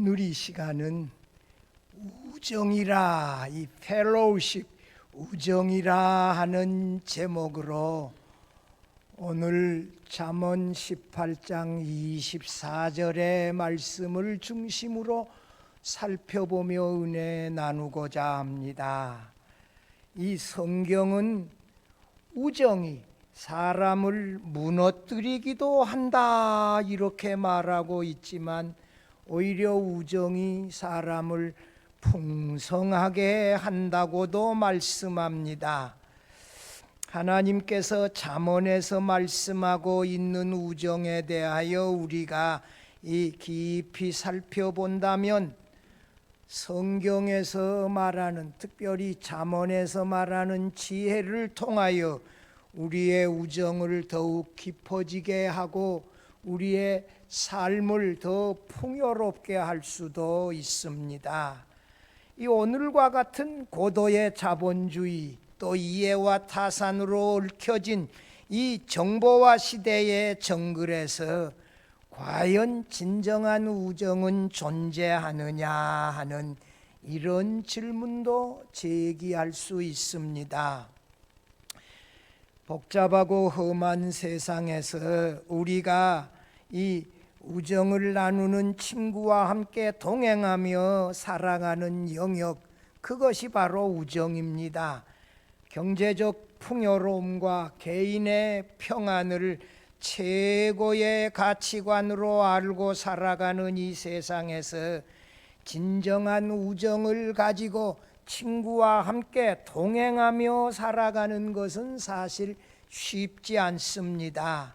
오늘 이 시간은 우정이라, 이 펠로우십, 우정이라 하는 제목으로 오늘 잠언 18장 24절의 말씀을 중심으로 살펴보며 은혜 나누고자 합니다. 이 성경은 우정이 사람을 무너뜨리기도 한다 이렇게 말하고 있지만 오히려 우정이 사람을 풍성하게 한다고도 말씀합니다. 하나님께서 잠언에서 말씀하고 있는 우정에 대하여 우리가 깊이 살펴본다면 성경에서 말하는, 특별히 잠언에서 말하는 지혜를 통하여 우리의 우정을 더욱 깊어지게 하고 우리의 삶을 더 풍요롭게 할 수도 있습니다. 이 오늘과 같은 고도의 자본주의, 또 이해와 타산으로 얽혀진 이 정보화 시대의 정글에서 과연 진정한 우정은 존재하느냐 하는 이런 질문도 제기할 수 있습니다. 복잡하고 험한 세상에서 우리가 이 우정을 나누는 친구와 함께 동행하며 살아가는 영역, 그것이 바로 우정입니다. 경제적 풍요로움과 개인의 평안을 최고의 가치관으로 알고 살아가는 이 세상에서 진정한 우정을 가지고 친구와 함께 동행하며 살아가는 것은 사실 쉽지 않습니다.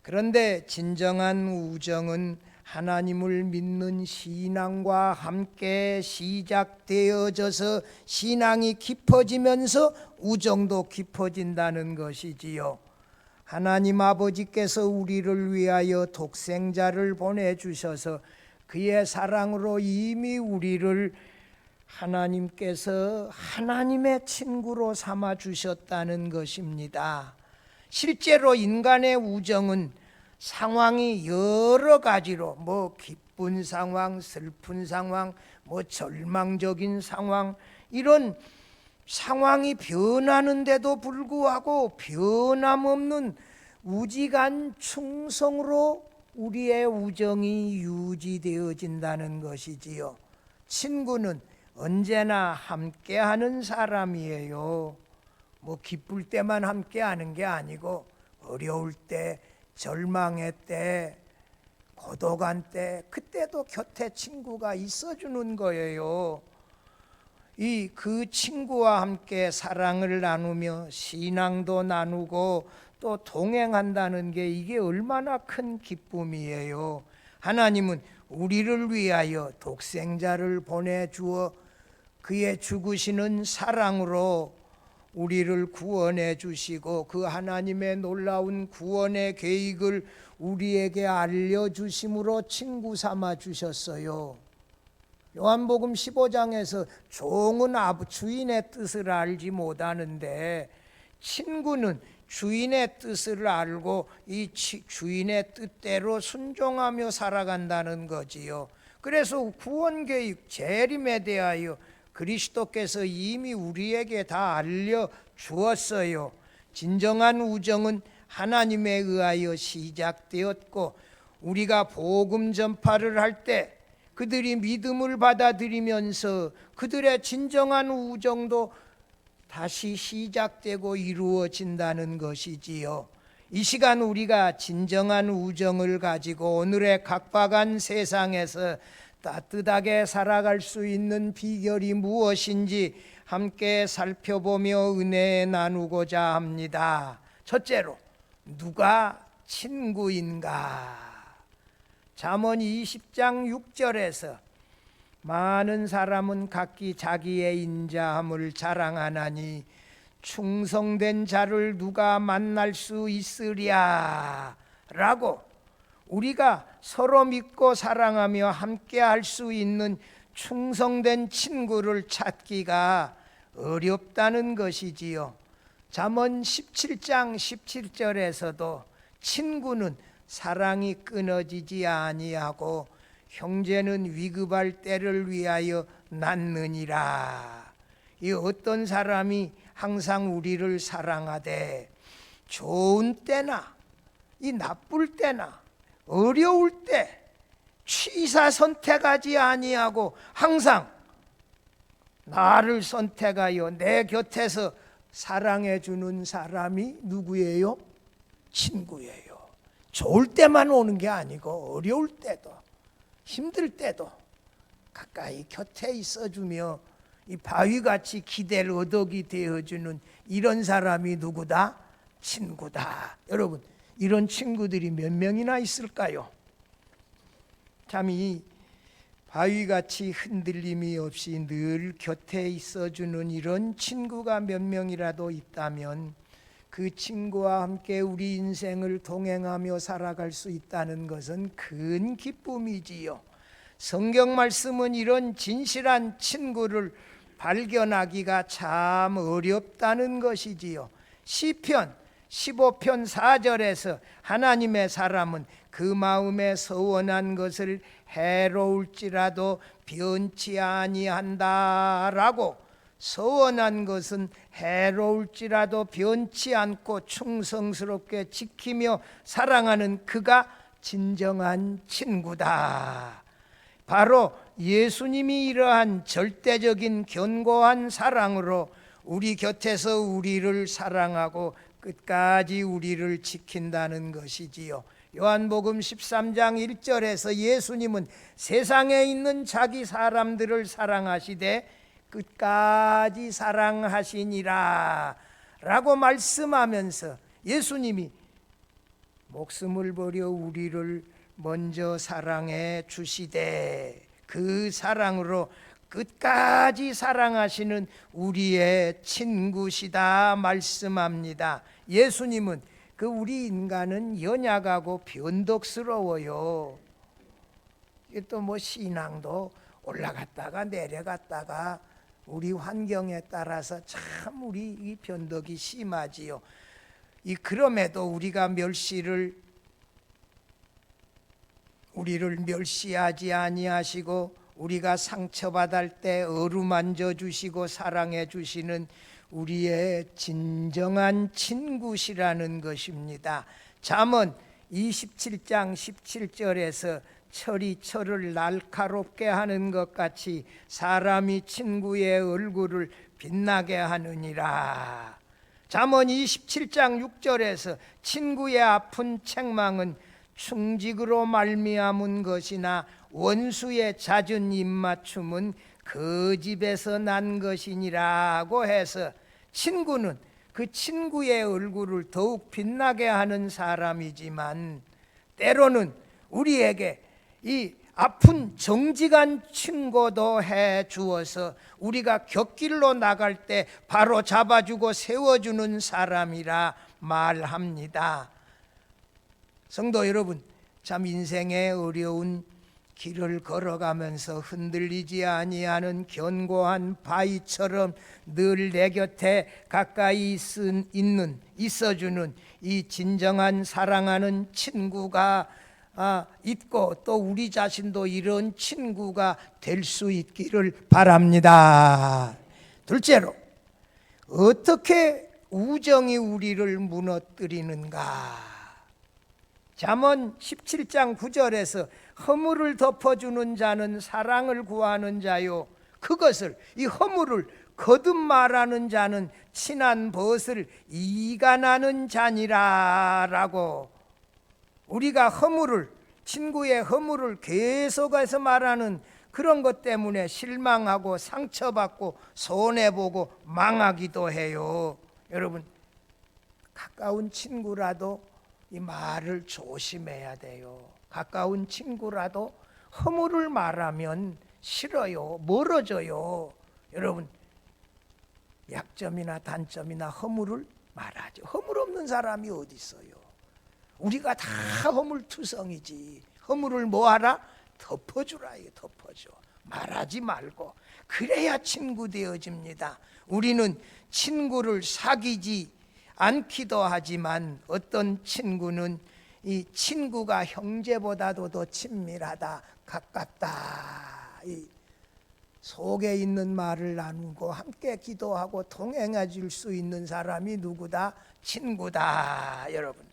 그런데 진정한 우정은 하나님을 믿는 신앙과 함께 시작되어져서 신앙이 깊어지면서 우정도 깊어진다는 것이지요. 하나님 아버지께서 우리를 위하여 독생자를 보내주셔서 그의 사랑으로 이미 우리를 하나님께서 하나님의 친구로 삼아 주셨다는 것입니다. 실제로 인간의 우정은 상황이 여러 가지로, 기쁜 상황, 슬픈 상황, 절망적인 상황, 이런 상황이 변하는데도 불구하고 변함없는 우직한 충성으로 우리의 우정이 유지되어진다는 것이지요. 친구는 언제나 함께하는 사람이에요. 기쁠 때만 함께하는 게 아니고 어려울 때, 절망의 때, 고독한 때, 그때도 곁에 친구가 있어주는 거예요. 그 친구와 함께 사랑을 나누며 신앙도 나누고 또 동행한다는 게 이게 얼마나 큰 기쁨이에요. 하나님은 우리를 위하여 독생자를 보내주어 그의 죽으시는 사랑으로 우리를 구원해 주시고 그 하나님의 놀라운 구원의 계획을 우리에게 알려주심으로 친구 삼아 주셨어요. 요한복음 15장에서 종은 주인의 뜻을 알지 못하는데 친구는 주인의 뜻을 알고 이 주인의 뜻대로 순종하며 살아간다는 거지요. 그래서 구원계획, 재림에 대하여 그리스도께서 이미 우리에게 다 알려주었어요. 진정한 우정은 하나님에 의하여 시작되었고 우리가 복음 전파를 할 때 그들이 믿음을 받아들이면서 그들의 진정한 우정도 다시 시작되고 이루어진다는 것이지요. 이 시간 우리가 진정한 우정을 가지고 오늘의 각박한 세상에서 따뜻하게 살아갈 수 있는 비결이 무엇인지 함께 살펴보며 은혜 나누고자 합니다. 첫째로, 누가 친구인가? 잠언 20장 6절에서 많은 사람은 각기 자기의 인자함을 자랑하나니 충성된 자를 누가 만날 수 있으랴 라고, 우리가 서로 믿고 사랑하며 함께 할 수 있는 충성된 친구를 찾기가 어렵다는 것이지요. 잠언 17장 17절에서도 친구는 사랑이 끊어지지 아니하고 형제는 위급할 때를 위하여 낳느니라. 이 어떤 사람이 항상 우리를 사랑하되 좋은 때나 이 나쁠 때나 어려울 때 취사 선택하지 아니하고 항상 나를 선택하여 내 곁에서 사랑해 주는 사람이 누구예요? 친구예요. 좋을 때만 오는 게 아니고 어려울 때도 힘들 때도 가까이 곁에 있어주며 이 바위같이 기댈 어덕이 되어주는 이런 사람이 누구다? 친구다. 여러분, 이런 친구들이 몇 명이나 있을까요? 참 이 바위같이 흔들림이 없이 늘 곁에 있어주는 이런 친구가 몇 명이라도 있다면 그 친구와 함께 우리 인생을 동행하며 살아갈 수 있다는 것은 큰 기쁨이지요. 성경 말씀은 이런 진실한 친구를 발견하기가 참 어렵다는 것이지요. 시편 15편 4절에서 하나님의 사람은 그 마음에 서원한 것을 해로울지라도 변치 아니한다라고, 서원한 것은 해로울지라도 변치 않고 충성스럽게 지키며 사랑하는 그가 진정한 친구다. 바로 예수님이 이러한 절대적인 견고한 사랑으로 우리 곁에서 우리를 사랑하고 끝까지 우리를 지킨다는 것이지요. 요한복음 13장 1절에서 예수님은 세상에 있는 자기 사람들을 사랑하시되 끝까지 사랑하시니라 라고 말씀하면서 예수님이 목숨을 버려 우리를 먼저 사랑해 주시되 그 사랑으로 끝까지 사랑하시는 우리의 친구시다 말씀합니다. 예수님은 그 우리 인간은 연약하고 변덕스러워요. 또 뭐 신앙도 올라갔다가 내려갔다가 우리 환경에 따라서 참 우리 이 변덕이 심하지요. 그럼에도 우리를 멸시하지 아니하시고 우리가 상처받을 때 어루만져 주시고 사랑해 주시는 우리의 진정한 친구시라는 것입니다. 잠언 27장 17절에서 철이 철을 날카롭게 하는 것 같이 사람이 친구의 얼굴을 빛나게 하느니라. 잠언 27장 6절에서 친구의 아픈 책망은 충직으로 말미암은 것이나 원수의 잦은 입맞춤은 그 집에서 난 것이니라고 해서 친구는 그 친구의 얼굴을 더욱 빛나게 하는 사람이지만 때로는 우리에게 이 아픈 정직한 친구도 해 주어서 우리가 곁길로 나갈 때 바로 잡아주고 세워주는 사람이라 말합니다. 성도 여러분, 참 인생의 어려운 길을 걸어가면서 흔들리지 아니하는 견고한 바위처럼 늘 내 곁에 가까이 있어주는 이 진정한 사랑하는 친구가 있고 또 우리 자신도 이런 친구가 될 수 있기를 바랍니다. 둘째로, 어떻게 우정이 우리를 무너뜨리는가? 잠언 17장 9절에서 허물을 덮어주는 자는 사랑을 구하는 자요, 그것을 이 허물을 거듭 말하는 자는 친한 벗을 이간하는 자니라라고, 우리가 친구의 허물을 계속해서 말하는 그런 것 때문에 실망하고 상처받고 손해보고 망하기도 해요. 여러분, 가까운 친구라도 이 말을 조심해야 돼요. 가까운 친구라도 허물을 말하면 싫어요. 멀어져요. 여러분, 약점이나 단점이나 허물을 말하죠. 허물 없는 사람이 어디 있어요? 우리가 다 허물투성이지. 허물을 뭐하라? 덮어주라. 덮어줘. 말하지 말고. 그래야 친구 되어집니다. 우리는 친구를 사귀지 않기도 하지만 어떤 친구는 이 친구가 형제보다도 더 친밀하다, 가깝다. 이 속에 있는 말을 나누고 함께 기도하고 동행해 줄 수 있는 사람이 누구다? 친구다. 여러분,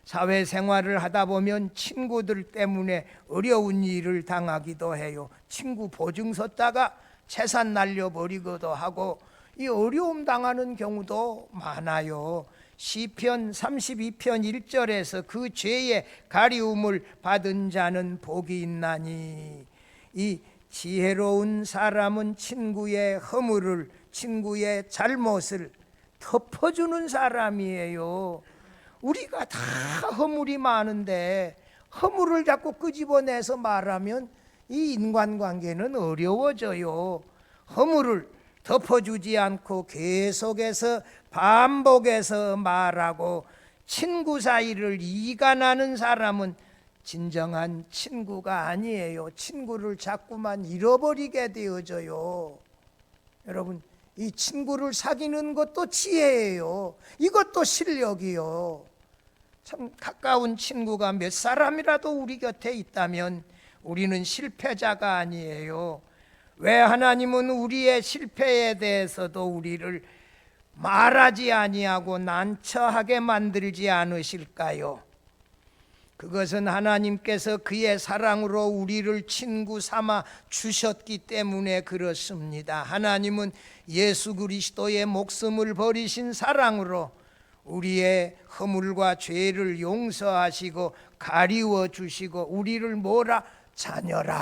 사회생활을 하다 보면 친구들 때문에 어려운 일을 당하기도 해요. 친구 보증 섰다가 재산 날려버리기도 하고 이 어려움 당하는 경우도 많아요. 시편 32편 1절에서 그 죄의 가리움을 받은 자는 복이 있나니, 이 지혜로운 사람은 친구의 허물을, 친구의 잘못을 덮어주는 사람이에요. 우리가 다 허물이 많은데 허물을 자꾸 끄집어내서 말하면 이 인간관계는 어려워져요. 허물을 덮어주지 않고 계속해서 반복해서 말하고 친구 사이를 이간하는 사람은 진정한 친구가 아니에요. 친구를 자꾸만 잃어버리게 되어져요. 여러분, 이 친구를 사귀는 것도 지혜예요. 이것도 실력이요. 참 가까운 친구가 몇 사람이라도 우리 곁에 있다면 우리는 실패자가 아니에요. 왜 하나님은 우리의 실패에 대해서도 우리를 말하지 아니하고 난처하게 만들지 않으실까요? 그것은 하나님께서 그의 사랑으로 우리를 친구 삼아 주셨기 때문에 그렇습니다. 하나님은 예수 그리스도의 목숨을 버리신 사랑으로 우리의 허물과 죄를 용서하시고 가리워 주시고 우리를 뭐라? 자녀라,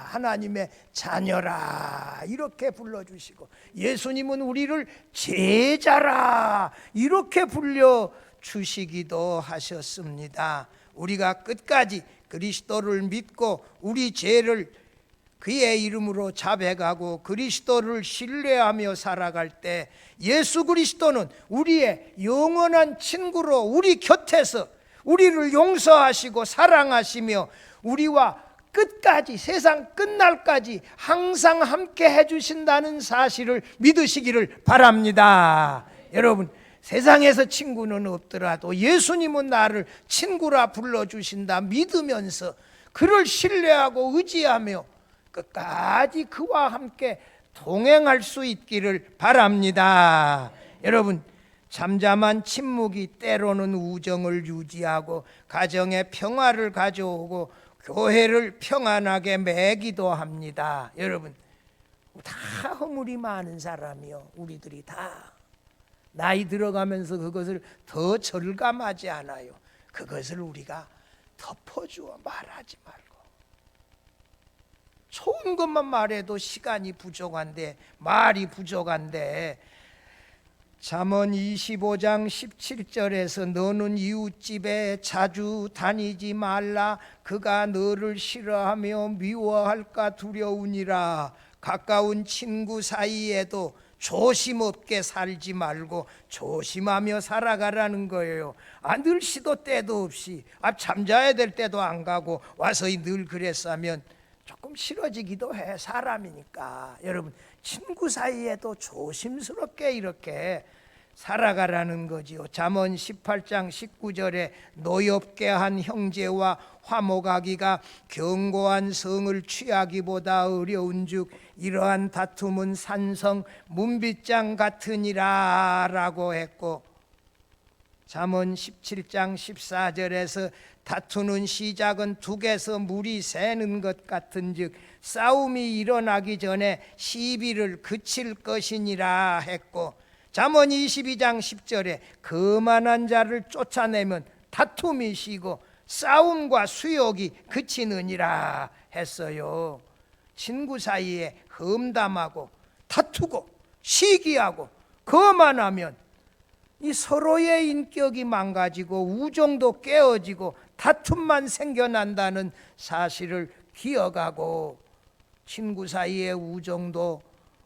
하나님의 자녀라 이렇게 불러주시고, 예수님은 우리를 제자라 이렇게 불려주시기도 하셨습니다. 우리가 끝까지 그리스도를 믿고 우리 죄를 그의 이름으로 자백하고 그리스도를 신뢰하며 살아갈 때 예수 그리스도는 우리의 영원한 친구로 우리 곁에서 우리를 용서하시고 사랑하시며 우리와 끝까지, 세상 끝날까지 항상 함께 해주신다는 사실을 믿으시기를 바랍니다. 여러분, 세상에서 친구는 없더라도 예수님은 나를 친구라 불러주신다 믿으면서 그를 신뢰하고 의지하며 끝까지 그와 함께 동행할 수 있기를 바랍니다. 여러분, 잠잠한 침묵이 때로는 우정을 유지하고 가정에 평화를 가져오고 교회를 평안하게 매기도 합니다. 여러분, 다 허물이 많은 사람이요. 우리들이 다 나이 들어가면서 그것을 더 절감하지 않아요. 그것을 우리가 덮어주어 말하지 말고, 좋은 것만 말해도 시간이 부족한데, 말이 부족한데, 잠언 25장 17절에서 너는 이웃집에 자주 다니지 말라. 그가 너를 싫어하며 미워할까 두려우니라. 가까운 친구 사이에도 조심 없게 살지 말고 조심하며 살아가라는 거예요. 늘 시도 때도 없이 잠자야 될 때도 안 가고 와서 늘 그랬으면 조금 싫어지기도 해. 사람이니까. 여러분, 친구 사이에도 조심스럽게 이렇게 살아가라는 거지요. 잠언 18장 19절에 노엽게 한 형제와 화목하기가 견고한 성을 취하기보다 어려운즉 이러한 다툼은 산성 문빗장 같으니라 라고 했고, 잠언 17장 14절에서 다투는 시작은 둑에서 물이 새는 것 같은즉 싸움이 일어나기 전에 시비를 그칠 것이니라 했고, 잠언 22장 10절에 거만한 자를 쫓아내면 다툼이 쉬고 싸움과 수욕이 그치느니라 했어요. 친구 사이에 험담하고 다투고 시기하고 거만하면 이 서로의 인격이 망가지고 우정도 깨어지고 다툼만 생겨난다는 사실을 기억하고, 친구 사이의 우정도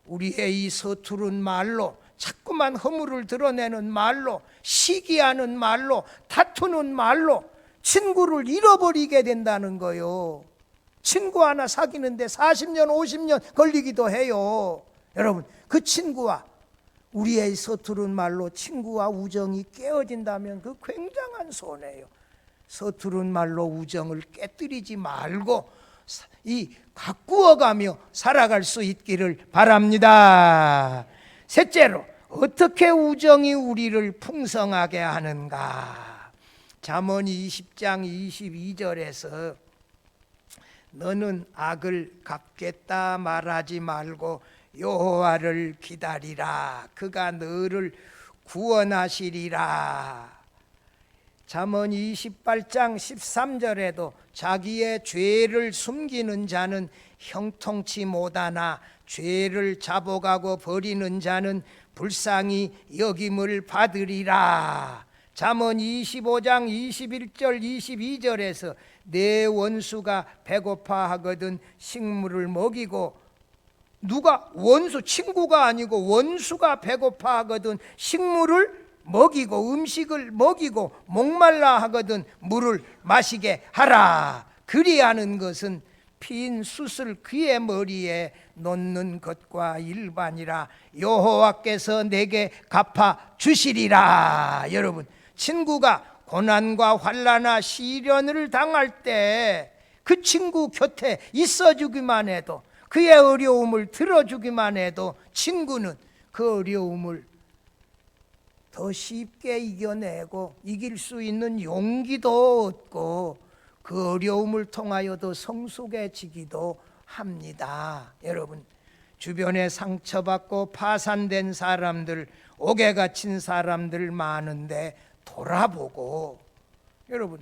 우리의 이 서투른 말로, 자꾸만 허물을 드러내는 말로, 시기하는 말로, 다투는 말로 친구를 잃어버리게 된다는 거요. 친구 하나 사귀는데 40년 50년 걸리기도 해요. 여러분, 그 친구와 우리의 서투른 말로 친구와 우정이 깨어진다면 그 굉장한 손해예요. 서투른 말로 우정을 깨뜨리지 말고 이 가꾸어가며 살아갈 수 있기를 바랍니다. 셋째로, 어떻게 우정이 우리를 풍성하게 하는가? 잠언 20장 22절에서 너는 악을 갚겠다 말하지 말고 여호와를 기다리라. 그가 너를 구원하시리라. 잠언 28장 13절에도 자기의 죄를 숨기는 자는 형통치 못하나 죄를 잡아가고 버리는 자는 불쌍히 여김을 받으리라. 잠언 25장 21절 22절에서 내 원수가 배고파하거든 식물을 먹이고, 누가? 원수, 친구가 아니고 원수가 배고파하거든 식물을 먹이고 음식을 먹이고 목말라 하거든 물을 마시게 하라. 그리하는 것은 핀 숯을 그의 머리에 놓는 것과 일반이라. 여호와께서 내게 갚아 주시리라. 여러분, 친구가 고난과 환난과 시련을 당할 때 그 친구 곁에 있어주기만 해도, 그의 어려움을 들어주기만 해도 친구는 그 어려움을 더 쉽게 이겨내고 이길 수 있는 용기도 얻고 그 어려움을 통하여 더 성숙해지기도 합니다. 여러분, 주변에 상처받고 파산된 사람들, 옥에 갇힌 사람들 많은데 돌아보고, 여러분,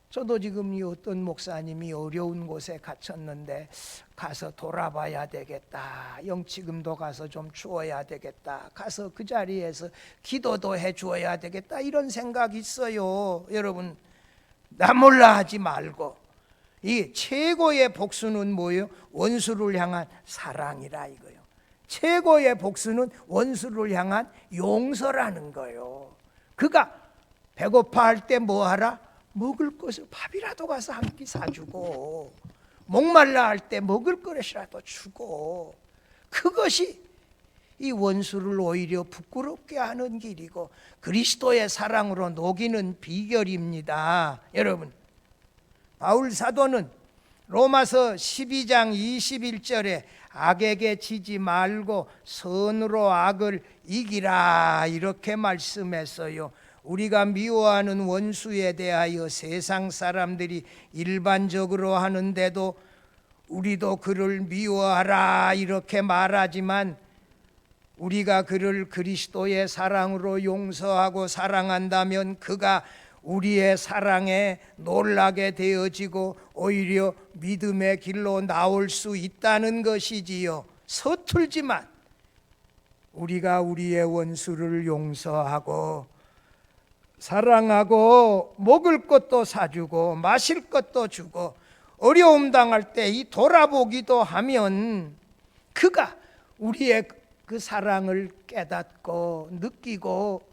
저도 지금 이 어떤 목사님이 어려운 곳에 갇혔는데 가서 돌아봐야 되겠다, 영치금도 가서 좀 주어야 되겠다, 가서 그 자리에서 기도도 해 주어야 되겠다, 이런 생각이 있어요. 여러분, 나 몰라 하지 말고, 이 최고의 복수는 뭐예요? 원수를 향한 사랑이라 이거요. 최고의 복수는 원수를 향한 용서라는 거예요. 그가 배고파할 때 뭐 하라? 먹을 것을 밥이라도 가서 한 끼 사주고, 목말라 할 때 먹을 것이라도 주고, 그것이 이 원수를 오히려 부끄럽게 하는 길이고 그리스도의 사랑으로 녹이는 비결입니다. 여러분, 바울 사도는 로마서 12장 21절에 악에게 지지 말고 선으로 악을 이기라, 이렇게 말씀했어요. 우리가 미워하는 원수에 대하여 세상 사람들이 일반적으로 하는데도 우리도 그를 미워하라 이렇게 말하지만, 우리가 그를 그리스도의 사랑으로 용서하고 사랑한다면 그가 우리의 사랑에 놀라게 되어지고 오히려 믿음의 길로 나올 수 있다는 것이지요. 서툴지만 우리가 우리의 원수를 용서하고 사랑하고 먹을 것도 사주고 마실 것도 주고 어려움 당할 때 이 돌아보기도 하면 그가 우리의 그 사랑을 깨닫고 느끼고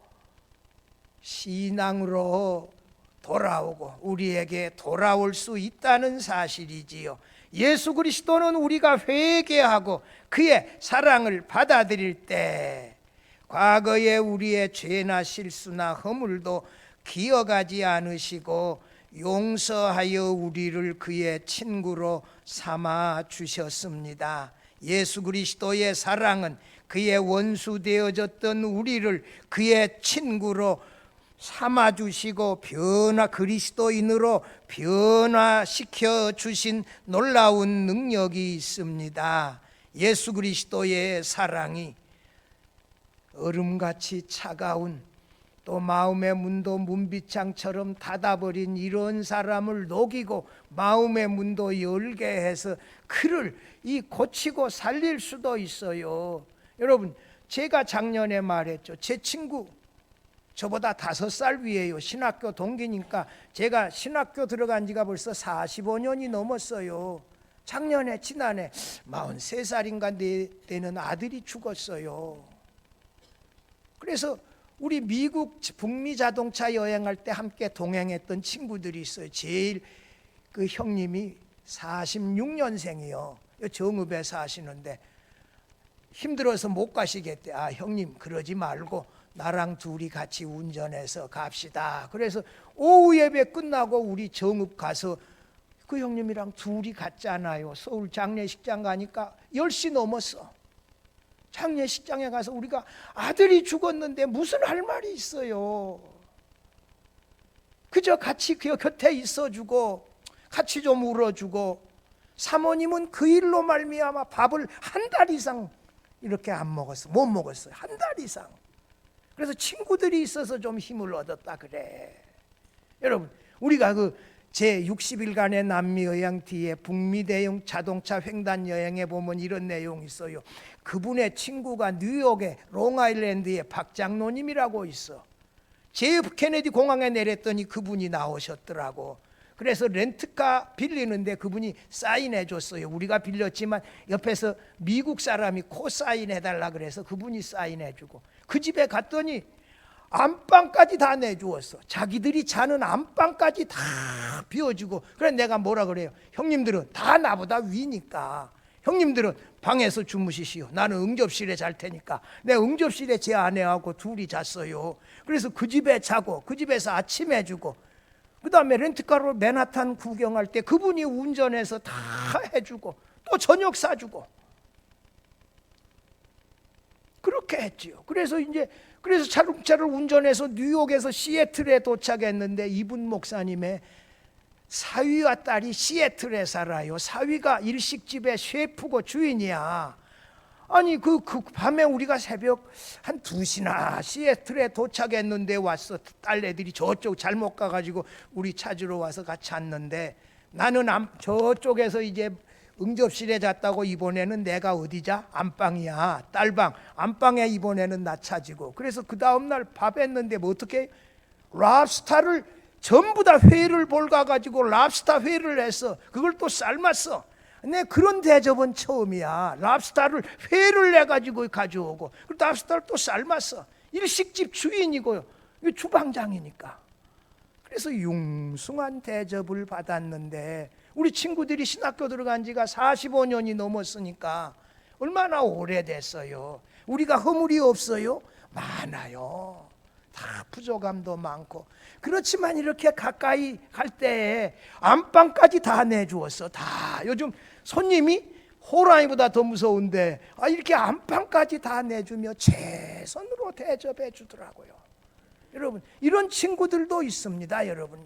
신앙으로 돌아오고 우리에게 돌아올 수 있다는 사실이지요. 예수 그리스도는 우리가 회개하고 그의 사랑을 받아들일 때 과거에 우리의 죄나 실수나 허물도 기억하지 않으시고 용서하여 우리를 그의 친구로 삼아 주셨습니다. 예수 그리스도의 사랑은 그의 원수 되어졌던 우리를 그의 친구로 삼아주시고 그리스도인으로 변화시켜 주신 놀라운 능력이 있습니다. 예수 그리스도의 사랑이 얼음같이 차가운, 또 마음의 문도 문빗장처럼 닫아버린 이런 사람을 녹이고 마음의 문도 열게 해서 그를 고치고 살릴 수도 있어요. 여러분, 제가 작년에 말했죠. 제 친구, 저보다 5살 위에요. 신학교 동기니까 제가 신학교 들어간 지가 벌써 45년이 넘었어요. 지난해 43살인가 되는 아들이 죽었어요. 그래서 우리 미국 북미 자동차 여행할 때 함께 동행했던 친구들이 있어요. 제일 그 형님이 46년생이요. 정읍에 사시는데 힘들어서 못 가시겠대. 형님, 그러지 말고 나랑 둘이 같이 운전해서 갑시다. 그래서 오후 예배 끝나고 우리 정읍 가서 그 형님이랑 둘이 갔잖아요. 서울 장례식장 가니까 10시 넘었어. 장례식장에 가서 우리가 아들이 죽었는데 무슨 할 말이 있어요. 그저 같이 그 곁에 있어주고 같이 좀 울어주고, 사모님은 그 일로 말미암아 밥을 한 달 이상 이렇게 안 먹었어. 못 먹었어요. 한 달 이상. 그래서 친구들이 있어서 좀 힘을 얻었다 그래. 여러분, 우리가 그 제60일간의 남미 여행 뒤에 북미 대형 자동차 횡단 여행에 보면 이런 내용이 있어요. 그분의 친구가 뉴욕의 롱아일랜드의 박장로님이라고 있어. JF 케네디 공항에 내렸더니 그분이 나오셨더라고. 그래서 렌트카 빌리는데 그분이 사인해 줬어요. 우리가 빌렸지만 옆에서 미국 사람이 코사인해 달라 그래서 그분이 사인해 주고, 그 집에 갔더니 안방까지 다 내주었어. 자기들이 자는 안방까지 다 비워주고. 그래 내가 뭐라 그래요? 형님들은 다 나보다 위니까 형님들은 방에서 주무시시오. 나는 응접실에 잘 테니까. 내 응접실에 제 아내하고 둘이 잤어요. 그래서 그 집에 자고 그 집에서 아침 해주고, 그 다음에 렌트카로 맨하탄 구경할 때 그분이 운전해서 다 해주고 또 저녁 사주고 그렇게 했지요. 그래서 자동차를 운전해서 뉴욕에서 시애틀에 도착했는데, 이분 목사님의 사위와 딸이 시애틀에 살아요. 사위가 일식집의 셰프고 주인이야. 아니 그 밤에 우리가 새벽 한 2시나 시애틀에 도착했는데 왔어. 딸내들이 저쪽 잘못 가가지고 우리 찾으러 와서 같이 잤는데, 나는 저쪽에서 이제 응접실에 잤다고 이번에는 내가 어디 자? 안방이야. 딸방. 안방에 이번에는 나 찾이고. 그래서 그 다음날 밥 했는데 뭐 어떻게 랍스타를 전부 다 회를 볼가가지고 랍스타 회를 해서 그걸 또 삶았어. 내 그런 대접은 처음이야. 랍스타를 회를 내가지고 가져오고, 그 랍스타를 또 삶았어. 일식집 주인이고요, 주방장이니까. 그래서 융숭한 대접을 받았는데, 우리 친구들이 신학교 들어간 지가 45년이 넘었으니까 얼마나 오래됐어요. 우리가 허물이 없어요? 많아요. 다 부족함도 많고. 그렇지만 이렇게 가까이 갈 때에 안방까지 다 내주었어. 다. 요즘 손님이 호랑이보다 더 무서운데 이렇게 안방까지 다 내주며 최선으로 대접해 주더라고요. 여러분, 이런 친구들도 있습니다. 여러분,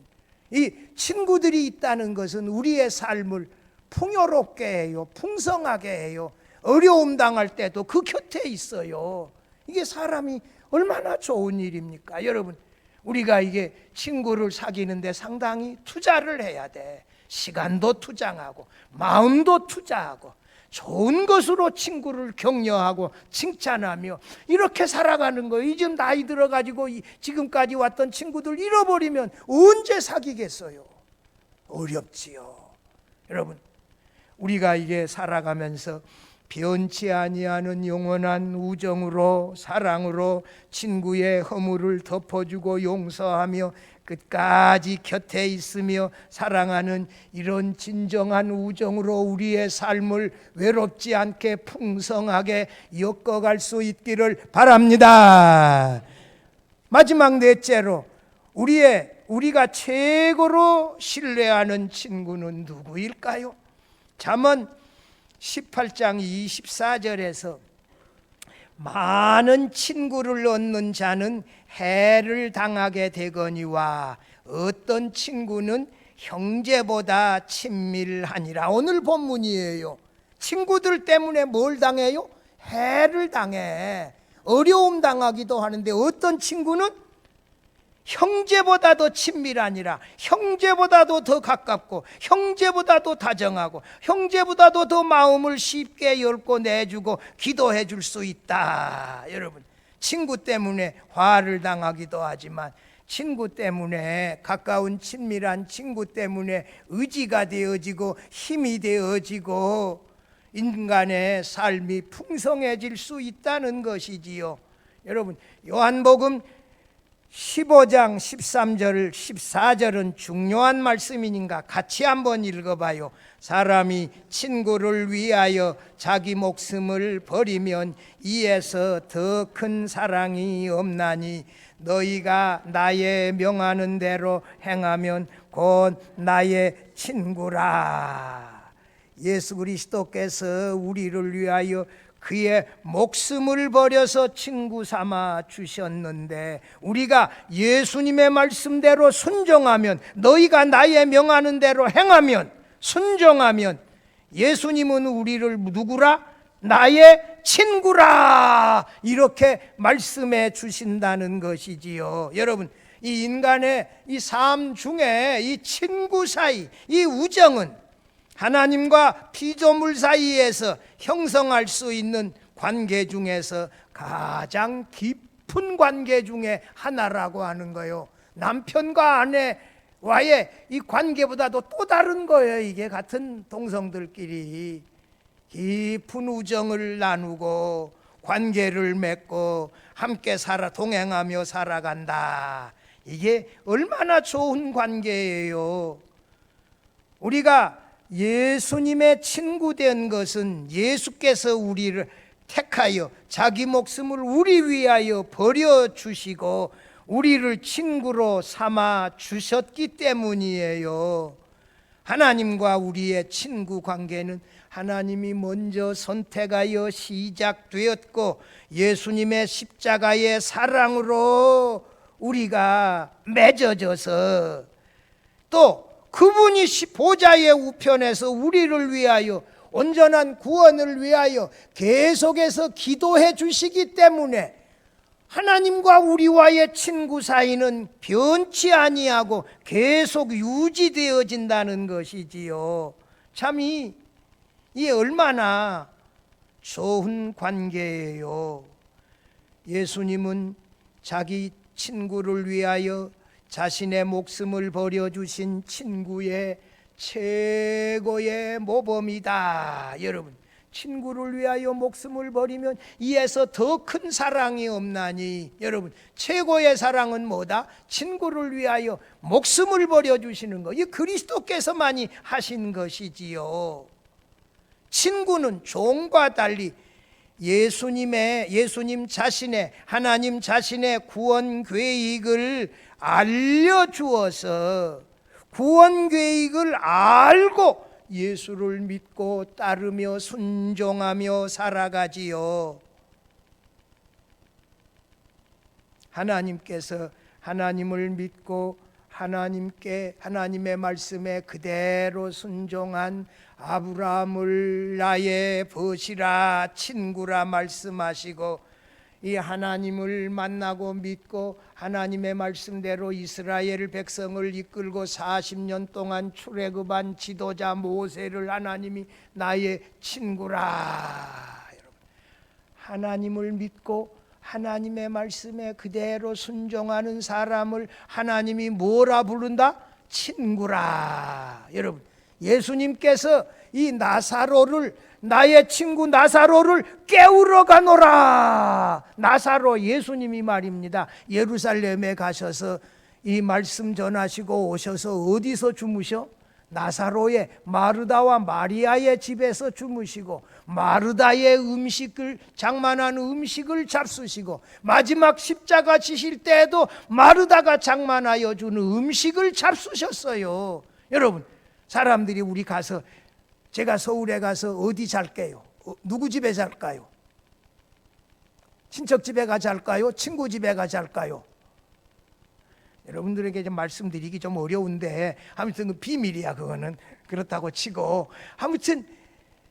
이 친구들이 있다는 것은 우리의 삶을 풍요롭게 해요. 풍성하게 해요. 어려움 당할 때도 그 곁에 있어요. 이게 사람이 얼마나 좋은 일입니까? 여러분, 우리가 이게 친구를 사귀는데 상당히 투자를 해야 돼. 시간도 투자하고 마음도 투자하고 좋은 것으로 친구를 격려하고 칭찬하며 이렇게 살아가는 거예요. 이제 나이 들어가지고 지금까지 왔던 친구들 잃어버리면 언제 사귀겠어요? 어렵지요. 여러분, 우리가 이게 살아가면서 변치 아니하는 영원한 우정으로, 사랑으로 친구의 허물을 덮어주고 용서하며 끝까지 곁에 있으며 사랑하는 이런 진정한 우정으로 우리의 삶을 외롭지 않게 풍성하게 엮어갈 수 있기를 바랍니다. 마지막 넷째로, 우리가 최고로 신뢰하는 친구는 누구일까요? 잠언 18장 24절에서 많은 친구를 얻는 자는 해를 당하게 되거니와 어떤 친구는 형제보다 친밀하니라. 오늘 본문이에요. 친구들 때문에 뭘 당해요? 해를 당해. 어려움 당하기도 하는데 어떤 친구는 형제보다도 친밀하니라. 형제보다도 더 가깝고 형제보다도 다정하고 형제보다도 더 마음을 쉽게 열고 내주고 기도해 줄 수 있다. 여러분, 친구 때문에 화를 당하기도 하지만 친구 때문에, 가까운 친밀한 친구 때문에 의지가 되어지고 힘이 되어지고 인간의 삶이 풍성해질 수 있다는 것이지요. 여러분, 요한복음 15장 13절 14절은 중요한 말씀이니까 같이 한번 읽어봐요. 사람이 친구를 위하여 자기 목숨을 버리면 이에서 더 큰 사랑이 없나니 너희가 나의 명하는 대로 행하면 곧 나의 친구라. 예수 그리스도께서 우리를 위하여 그의 목숨을 버려서 친구 삼아 주셨는데, 우리가 예수님의 말씀대로 순종하면, 너희가 나의 명하는 대로 행하면, 순종하면, 예수님은 우리를 누구라? 나의 친구라, 이렇게 말씀해 주신다는 것이지요. 여러분, 이 인간의 이 삶 중에 이 친구 사이, 이 우정은 하나님과 피조물 사이에서 형성할 수 있는 관계 중에서 가장 깊은 관계 중에 하나라고 하는 거예요. 남편과 아내와의 이 관계보다도 또 다른 거예요. 이게 같은 동성들끼리 깊은 우정을 나누고 관계를 맺고 함께 동행하며 살아간다. 이게 얼마나 좋은 관계예요. 우리가 예수님의 친구 된 것은 예수께서 우리를 택하여 자기 목숨을 우리 위하여 버려주시고 우리를 친구로 삼아 주셨기 때문이에요. 하나님과 우리의 친구 관계는 하나님이 먼저 선택하여 시작되었고 예수님의 십자가의 사랑으로 우리가 맺어져서 또 그분이 보좌의 우편에서 우리를 위하여 온전한 구원을 위하여 계속해서 기도해 주시기 때문에 하나님과 우리와의 친구 사이는 변치 아니하고 계속 유지되어진다는 것이지요. 참 이 얼마나 좋은 관계예요. 예수님은 자기 친구를 위하여 자신의 목숨을 버려주신 친구의 최고의 모범이다. 여러분, 친구를 위하여 목숨을 버리면 이에서 더 큰 사랑이 없나니. 여러분, 최고의 사랑은 뭐다? 친구를 위하여 목숨을 버려주시는 것. 이 그리스도께서만이 하신 것이지요. 친구는 종과 달리 예수님 자신의, 하나님 자신의 구원 계획을 알려주어서 구원 계획을 알고 예수를 믿고 따르며 순종하며 살아가지요. 하나님께서 하나님을 믿고 하나님의 말씀에 그대로 순종한 아브라함을 나의 벗이라 친구라 말씀하시고, 이 하나님을 만나고 믿고 하나님의 말씀대로 이스라엘 백성을 이끌고 40년 동안 출애굽한 지도자 모세를 하나님이 나의 친구라. 여러분, 하나님을 믿고 하나님의 말씀에 그대로 순종하는 사람을 하나님이 뭐라 부른다? 친구라. 여러분, 예수님께서 이 나사로를, 나의 친구 나사로를 깨우러 가노라. 나사로, 예수님이 말입니다. 예루살렘에 가셔서 이 말씀 전하시고 오셔서 어디서 주무셔? 나사로의 마르다와 마리아의 집에서 주무시고, 마르다의 장만한 음식을 잡수시고, 마지막 십자가 지실 때에도 마르다가 장만하여 주는 음식을 잡수셨어요. 여러분, 사람들이 우리 가서, 제가 서울에 가서 어디 잘게요? 누구 집에 잘까요? 친척 집에 가 잘까요? 친구 집에 가 잘까요? 여러분들에게 좀 말씀드리기 좀 어려운데, 아무튼 비밀이야. 그거는 그렇다고 치고, 아무튼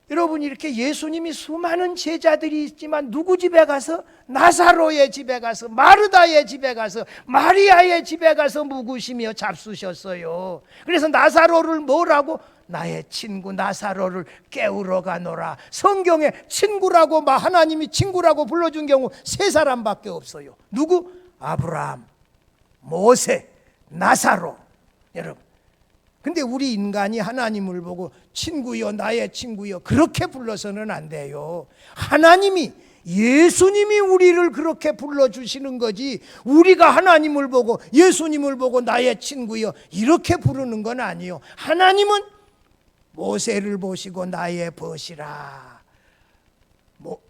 여러분, 이렇게 예수님이 수많은 제자들이 있지만 누구 집에 가서? 나사로의 집에 가서, 마르다의 집에 가서, 마리아의 집에 가서 묵으시며 잡수셨어요. 그래서 나사로를 뭐라고? 나의 친구 나사로를 깨우러 가노라. 성경에 친구라고, 하나님이 친구라고 불러준 경우 3사람밖에 없어요. 누구? 아브라함, 모세, 나사로. 여러분, 근데 우리 인간이 하나님을 보고 친구여, 나의 친구여, 그렇게 불러서는 안 돼요. 하나님이 예수님이 우리를 그렇게 불러주시는 거지, 우리가 하나님을 보고 예수님을 보고 나의 친구여 이렇게 부르는 건 아니요. 하나님은 모세를 보시고 나의 벗이라,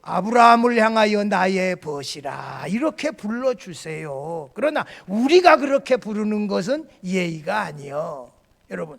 아브라함을 향하여 나의 벗이라 이렇게 불러주세요. 그러나 우리가 그렇게 부르는 것은 예의가 아니요. 여러분,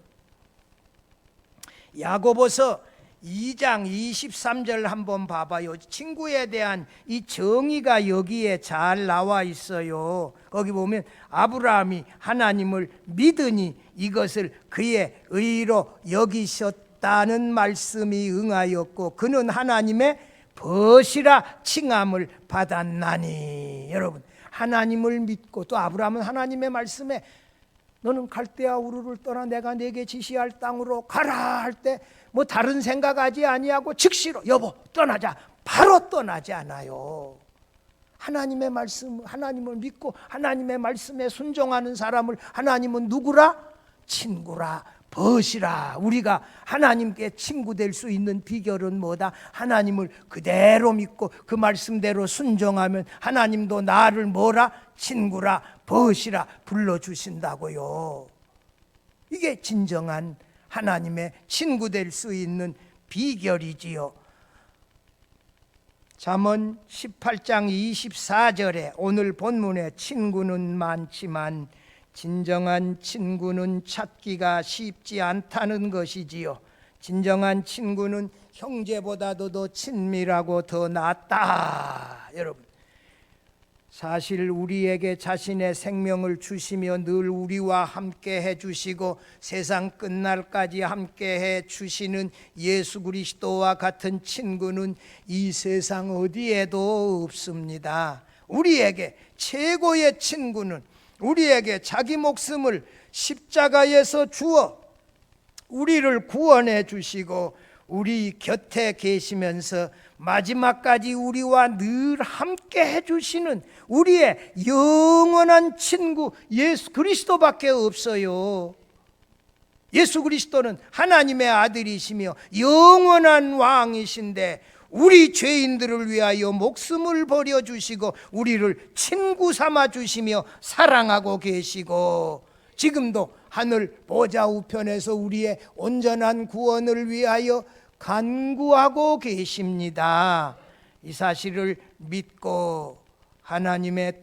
야고보서 2장 23절 한번 봐봐요. 친구에 대한 이 정의가 여기에 잘 나와 있어요. 거기 보면 아브라함이 하나님을 믿으니 이것을 그의 의로 여기셨다는 말씀이 응하였고 그는 하나님의 벗이라 칭함을 받았나니. 여러분, 하나님을 믿고 또 아브라함은 하나님의 말씀에 너는 갈대아 우르를 떠나 내가 네게 지시할 땅으로 가라 할 때 뭐 다른 생각하지 아니하고 즉시로 여보 떠나자, 바로 떠나지 않아요. 하나님의 말씀, 하나님을 믿고 하나님의 말씀에 순종하는 사람을 하나님은 누구라? 친구라, 벗이라. 우리가 하나님께 친구 될 수 있는 비결은 뭐다? 하나님을 그대로 믿고 그 말씀대로 순종하면 하나님도 나를 뭐라? 친구라, 벗이라 불러주신다고요. 이게 진정한 하나님의 친구 될 수 있는 비결이지요. 잠언 18장 24절에 오늘 본문에 친구는 많지만 진정한 친구는 찾기가 쉽지 않다는 것이지요. 진정한 친구는 형제보다도 더 친밀하고 더 낫다. 여러분, 사실 우리에게 자신의 생명을 주시며 늘 우리와 함께 해주시고 세상 끝날까지 함께 해주시는 예수 그리스도와 같은 친구는 이 세상 어디에도 없습니다. 우리에게 최고의 친구는 우리에게 자기 목숨을 십자가에서 주어 우리를 구원해 주시고 우리 곁에 계시면서 마지막까지 우리와 늘 함께 해주시는 우리의 영원한 친구 예수 그리스도밖에 없어요. 예수 그리스도는 하나님의 아들이시며 영원한 왕이신데 우리 죄인들을 위하여 목숨을 버려주시고 우리를 친구 삼아 주시며 사랑하고 계시고 지금도 하늘 보좌 우편에서 우리의 온전한 구원을 위하여 간구하고 계십니다. 이 사실을 믿고 하나님의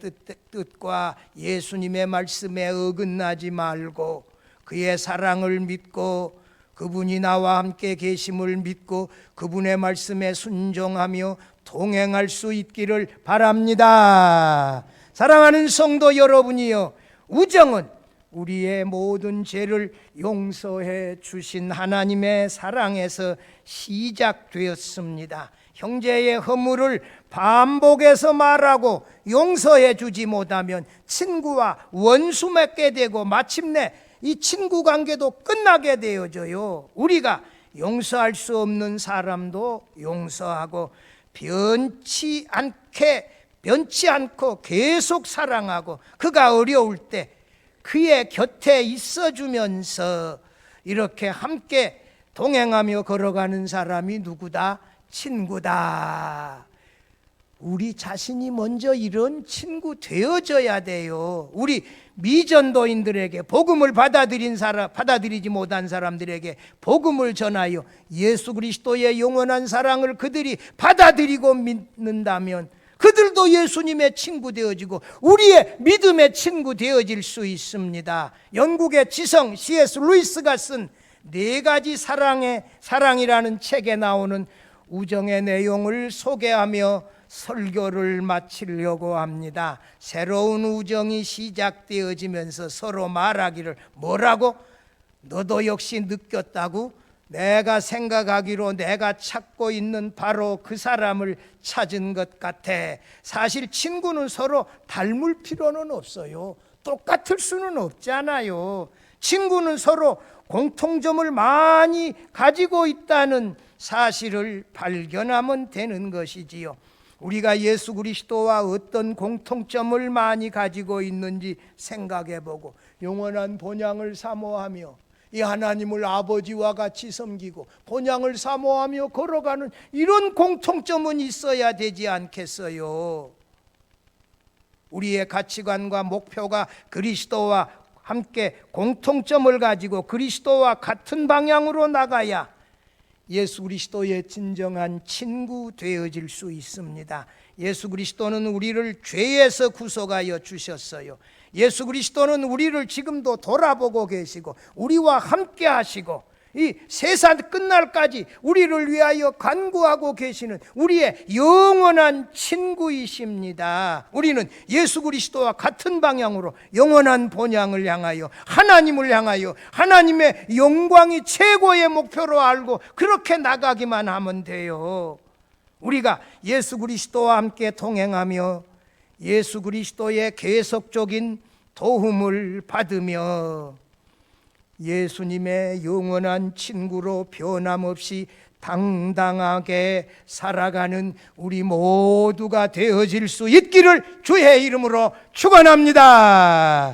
뜻과 예수님의 말씀에 어긋나지 말고 그의 사랑을 믿고 그분이 나와 함께 계심을 믿고 그분의 말씀에 순종하며 동행할 수 있기를 바랍니다. 사랑하는 성도 여러분이여, 우정은 우리의 모든 죄를 용서해 주신 하나님의 사랑에서 시작되었습니다. 형제의 허물을 반복해서 말하고 용서해 주지 못하면 친구와 원수 맺게 되고 마침내 이 친구 관계도 끝나게 되어져요. 우리가 용서할 수 없는 사람도 용서하고 변치 않고 계속 사랑하고 그가 어려울 때 그의 곁에 있어주면서 이렇게 함께 동행하며 걸어가는 사람이 누구다? 친구다. 우리 자신이 먼저 이런 친구 되어져야 돼요. 우리 미전도인들에게 복음을 받아들이지 못한 사람들에게 복음을 전하여 예수 그리스도의 영원한 사랑을 그들이 받아들이고 믿는다면 그들도 예수님의 친구 되어지고 우리의 믿음의 친구 되어질 수 있습니다. 영국의 지성 C.S. 루이스가 쓴 4가지 사랑이라는 책에 나오는 우정의 내용을 소개하며 설교를 마치려고 합니다. 새로운 우정이 시작되어지면서 서로 말하기를 뭐라고? 너도 역시 느꼈다고? 내가 생각하기로 내가 찾고 있는 바로 그 사람을 찾은 것 같아. 사실 친구는 서로 닮을 필요는 없어요. 똑같을 수는 없잖아요. 친구는 서로 공통점을 많이 가지고 있다는 사실을 발견하면 되는 것이지요. 우리가 예수 그리스도와 어떤 공통점을 많이 가지고 있는지 생각해보고 영원한 본향을 사모하며 이 하나님을 아버지와 같이 섬기고 본향을 사모하며 걸어가는 이런 공통점은 있어야 되지 않겠어요? 우리의 가치관과 목표가 그리스도와 함께 공통점을 가지고 그리스도와 같은 방향으로 나가야 예수 그리스도의 진정한 친구 되어질 수 있습니다. 예수 그리스도는 우리를 죄에서 구속하여 주셨어요. 예수 그리스도는 우리를 지금도 돌아보고 계시고 우리와 함께 하시고 이 세상 끝날까지 우리를 위하여 간구하고 계시는 우리의 영원한 친구이십니다. 우리는 예수 그리스도와 같은 방향으로 영원한 본향을 향하여 하나님을 향하여 하나님의 영광이 최고의 목표로 알고 그렇게 나가기만 하면 돼요. 우리가 예수 그리스도와 함께 동행하며 예수 그리스도의 계속적인 도움을 받으며 예수님의 영원한 친구로 변함없이 당당하게 살아가는 우리 모두가 되어질 수 있기를 주의 이름으로 축원합니다.